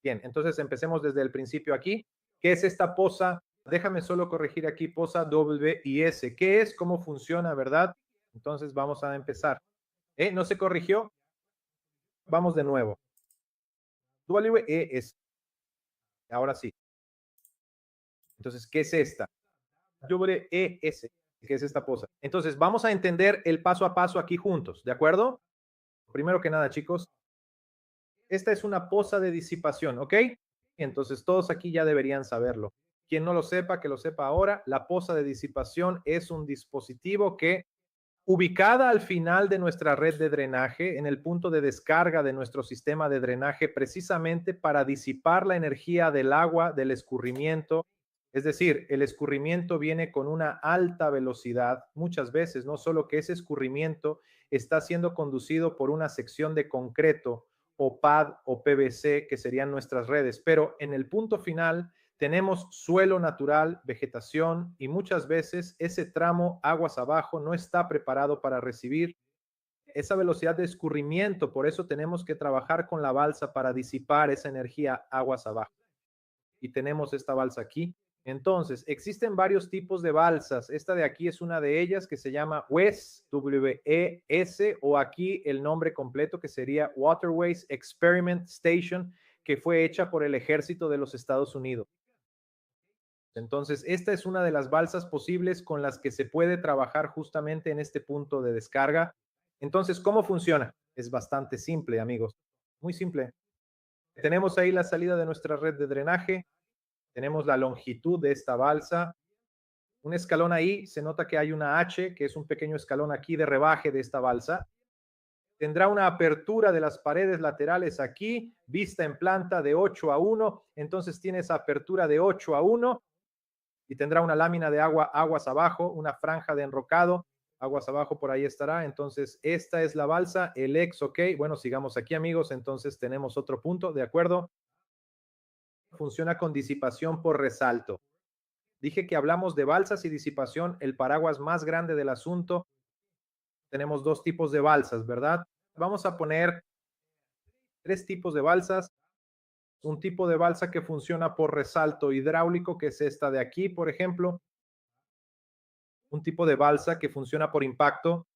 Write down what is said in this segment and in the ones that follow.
Bien, entonces empecemos desde el principio aquí. ¿Qué es esta poza? Déjame solo corregir aquí, poza W y S. ¿Qué es? ¿Cómo funciona? ¿Verdad? Entonces vamos a empezar. ¿No se corrigió? Vamos de nuevo. W, E, S. Ahora sí. Entonces, ¿qué es esta? W, E, S. ¿Qué es esta poza? Entonces, vamos a entender el paso a paso aquí juntos, ¿de acuerdo? Primero que nada, chicos, esta es una poza de disipación, ¿ok? Entonces, todos aquí ya deberían saberlo. Quien no lo sepa, que lo sepa ahora. La poza de disipación es un dispositivo que, ubicada al final de nuestra red de drenaje, en el punto de descarga de nuestro sistema de drenaje, precisamente para disipar la energía del agua, del escurrimiento. Es decir, el escurrimiento viene con una alta velocidad, muchas veces, no solo que ese escurrimiento está siendo conducido por una sección de concreto o pad o PVC, que serían nuestras redes, pero en el punto final tenemos suelo natural, vegetación y muchas veces ese tramo aguas abajo no está preparado para recibir esa velocidad de escurrimiento. Por eso tenemos que trabajar con la balsa para disipar esa energía aguas abajo. Y tenemos esta balsa aquí. Entonces, existen varios tipos de balsas. Esta de aquí es una de ellas que se llama WES, W-E-S, o aquí el nombre completo que sería Waterways Experiment Station, que fue hecha por el ejército de los Estados Unidos. Entonces, esta es una de las balsas posibles con las que se puede trabajar justamente en este punto de descarga. Entonces, ¿cómo funciona? Es bastante simple, amigos. Muy simple. Tenemos ahí la salida de nuestra red de drenaje. Tenemos la longitud de esta balsa. Un escalón ahí, se nota que hay una H, que es un pequeño escalón aquí de rebaje de esta balsa. Tendrá una apertura de las paredes laterales aquí, vista en planta de 8:1. Entonces tiene esa apertura de 8:1 y tendrá una lámina de agua aguas abajo, una franja de enrocado, aguas abajo por ahí estará. Entonces, esta es la balsa, el ex, ok. Bueno, sigamos aquí, amigos. Entonces, tenemos otro punto, ¿de acuerdo? Funciona con disipación por resalto. Dije que hablamos de balsas y disipación, el paraguas más grande del asunto. Tenemos dos tipos de balsas, ¿verdad? Vamos a poner tres tipos de balsas. Un tipo de balsa que funciona por resalto hidráulico, que es esta de aquí, por ejemplo. Un tipo de balsa que funciona por impacto.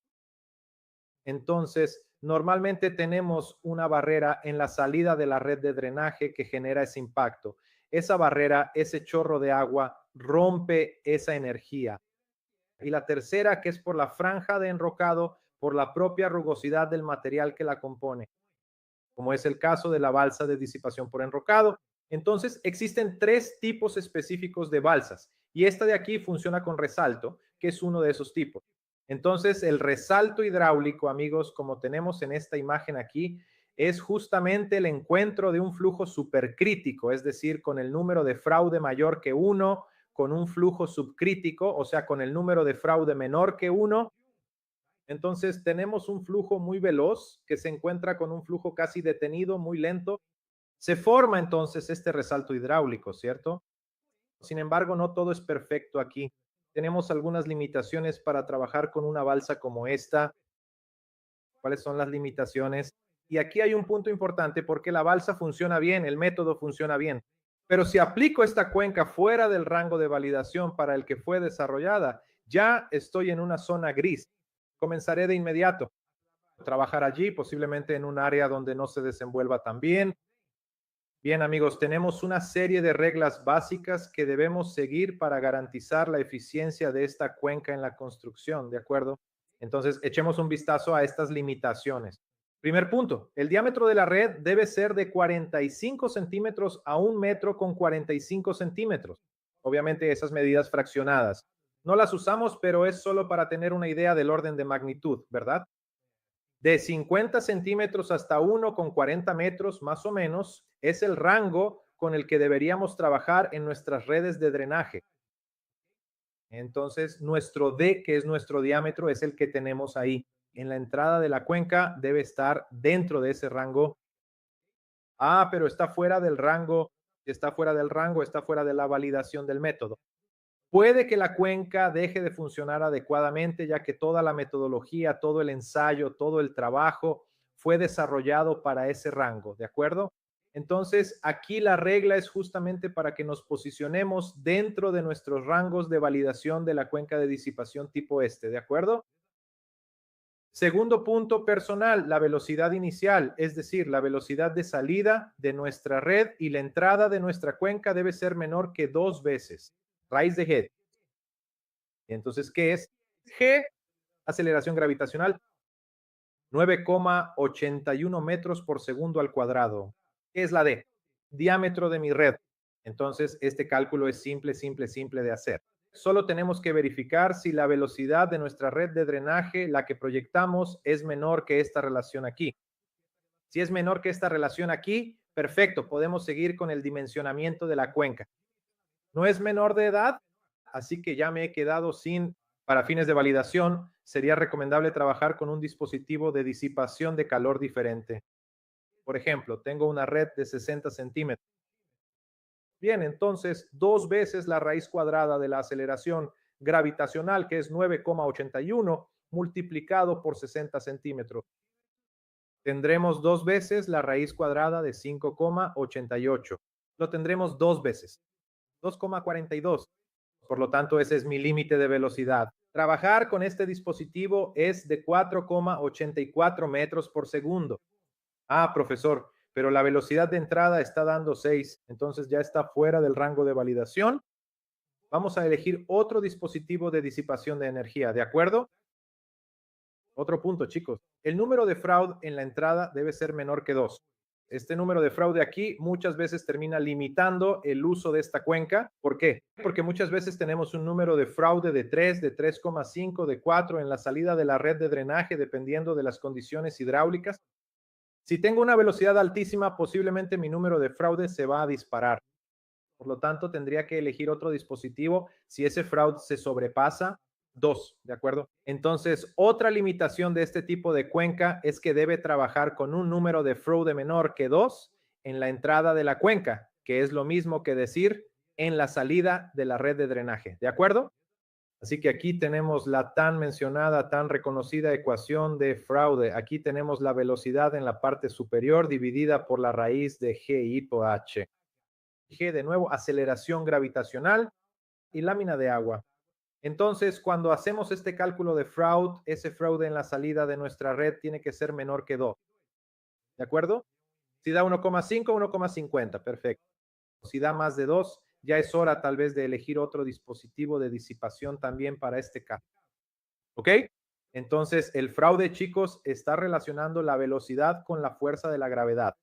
Entonces, normalmente tenemos una barrera en la salida de la red de drenaje que genera ese impacto. Esa barrera, ese chorro de agua, rompe esa energía. Y la tercera, que es por la franja de enrocado, por la propia rugosidad del material que la compone, como es el caso de la balsa de disipación por enrocado. Entonces, existen tres tipos específicos de balsas y esta de aquí funciona con resalto, que es uno de esos tipos. Entonces, el resalto hidráulico, amigos, como tenemos en esta imagen aquí, es justamente el encuentro de un flujo supercrítico, es decir, con el número de fraude mayor que 1, con un flujo subcrítico, o sea, con el número de fraude menor que 1. Entonces tenemos un flujo muy veloz que se encuentra con un flujo casi detenido, muy lento. Se forma entonces este resalto hidráulico, ¿cierto? Sin embargo, no todo es perfecto aquí. Tenemos algunas limitaciones para trabajar con una balsa como esta. ¿Cuáles son las limitaciones? Y aquí hay un punto importante porque la balsa funciona bien, el método funciona bien. Pero si aplico esta cuenca fuera del rango de validación para el que fue desarrollada, ya estoy en una zona gris. Comenzaré de inmediato a trabajar allí, posiblemente en un área donde no se desenvuelva tan bien. Bien, amigos, tenemos una serie de reglas básicas que debemos seguir para garantizar la eficiencia de esta cuenca en la construcción, ¿de acuerdo? Entonces, echemos un vistazo a estas limitaciones. Primer punto, el diámetro de la red debe ser de 45 centímetros a 1 metro con 45 centímetros. Obviamente esas medidas fraccionadas. No las usamos, pero es solo para tener una idea del orden de magnitud, ¿verdad? De 50 centímetros hasta 1,40 metros, más o menos, es el rango con el que deberíamos trabajar en nuestras redes de drenaje. Entonces, nuestro D, que es nuestro diámetro, es el que tenemos ahí. En la entrada de la cuenca debe estar dentro de ese rango. Ah, pero está fuera del rango, está fuera del rango, está fuera de la validación del método. Puede que la cuenca deje de funcionar adecuadamente, ya que toda la metodología, todo el ensayo, todo el trabajo fue desarrollado para ese rango, ¿de acuerdo? Entonces, aquí la regla es justamente para que nos posicionemos dentro de nuestros rangos de validación de la cuenca de disipación tipo este, ¿de acuerdo? Segundo punto personal, la velocidad inicial, es decir, la velocidad de salida de nuestra red y la entrada de nuestra cuenca debe ser menor que 2 veces. Raíz de G. Entonces, ¿qué es? G, aceleración gravitacional, 9,81 metros por segundo al cuadrado. ¿Qué es la D? Diámetro de mi red. Entonces, este cálculo es simple, simple, simple de hacer. Solo tenemos que verificar si la velocidad de nuestra red de drenaje, la que proyectamos, es menor que esta relación aquí. Si es menor que esta relación aquí, perfecto, podemos seguir con el dimensionamiento de la cuenca. No es menor de edad, así que ya me he quedado sin, para fines de validación, sería recomendable trabajar con un dispositivo de disipación de calor diferente. Por ejemplo, tengo una red de 60 centímetros. Bien, entonces 2 veces la raíz cuadrada de la aceleración gravitacional, que es 9,81, multiplicado por 60 centímetros. Tendremos 2 veces la raíz cuadrada de 5,88. Lo tendremos 2 veces, 2,42. Por lo tanto, ese es mi límite de velocidad. Trabajar con este dispositivo es de 4,84 metros por segundo. Ah, profesor, pero la velocidad de entrada está dando 6, entonces ya está fuera del rango de validación. Vamos a elegir otro dispositivo de disipación de energía, ¿de acuerdo? Otro punto, chicos. El número de fraude en la entrada debe ser menor que 2. Este número de fraude aquí muchas veces termina limitando el uso de esta cuenca. ¿Por qué? Porque muchas veces tenemos un número de fraude de 3, de 3,5, de 4 en la salida de la red de drenaje, dependiendo de las condiciones hidráulicas. Si tengo una velocidad altísima, posiblemente mi número de fraude se va a disparar. Por lo tanto, tendría que elegir otro dispositivo si ese fraude se sobrepasa 2, ¿de acuerdo? Entonces, otra limitación de este tipo de cuenca es que debe trabajar con un número de fraude menor que 2 en la entrada de la cuenca, que es lo mismo que decir en la salida de la red de drenaje, ¿de acuerdo? Así que aquí tenemos la tan mencionada, tan reconocida ecuación de fraude. Aquí tenemos la velocidad en la parte superior dividida por la raíz de G por H. G de nuevo, aceleración gravitacional y lámina de agua. Entonces, cuando hacemos este cálculo de fraude, ese fraude en la salida de nuestra red tiene que ser menor que 2. ¿De acuerdo? Si da 1,5, 1,50, perfecto. Si da más de 2, ya es hora tal vez de elegir otro dispositivo de disipación también para este caso. ¿Ok? Entonces, el fraude, chicos, está relacionando la velocidad con la fuerza de la gravedad.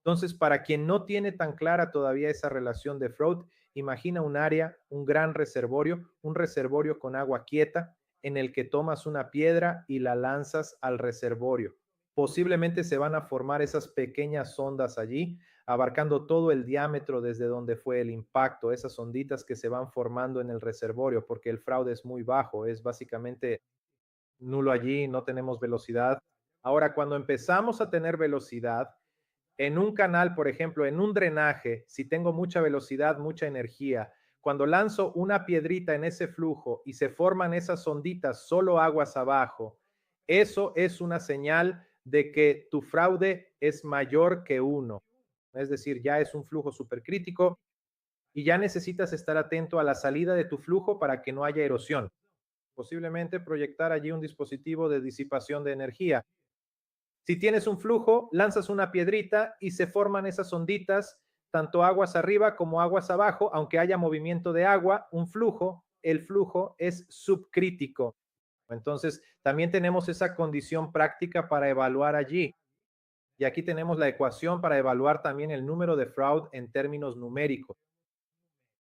Entonces, para quien no tiene tan clara todavía esa relación de fraude, imagina un área, un gran reservorio, un reservorio con agua quieta en el que tomas una piedra y la lanzas al reservorio. Posiblemente se van a formar esas pequeñas ondas allí, abarcando todo el diámetro desde donde fue el impacto, esas onditas que se van formando en el reservorio, porque el fraude es muy bajo, es básicamente nulo allí, no tenemos velocidad. Ahora, cuando empezamos a tener velocidad, en un canal, por ejemplo, en un drenaje, si tengo mucha velocidad, mucha energía, cuando lanzo una piedrita en ese flujo y se forman esas onditas solo aguas abajo, eso es una señal de que tu fraude es mayor que 1. Es decir, ya es un flujo supercrítico y ya necesitas estar atento a la salida de tu flujo para que no haya erosión. Posiblemente proyectar allí un dispositivo de disipación de energía. Si tienes un flujo, lanzas una piedrita y se forman esas onditas, tanto aguas arriba como aguas abajo, aunque haya movimiento de agua, un flujo, el flujo es subcrítico. Entonces, también tenemos esa condición práctica para evaluar allí. Y aquí tenemos la ecuación para evaluar también el número de fraude en términos numéricos.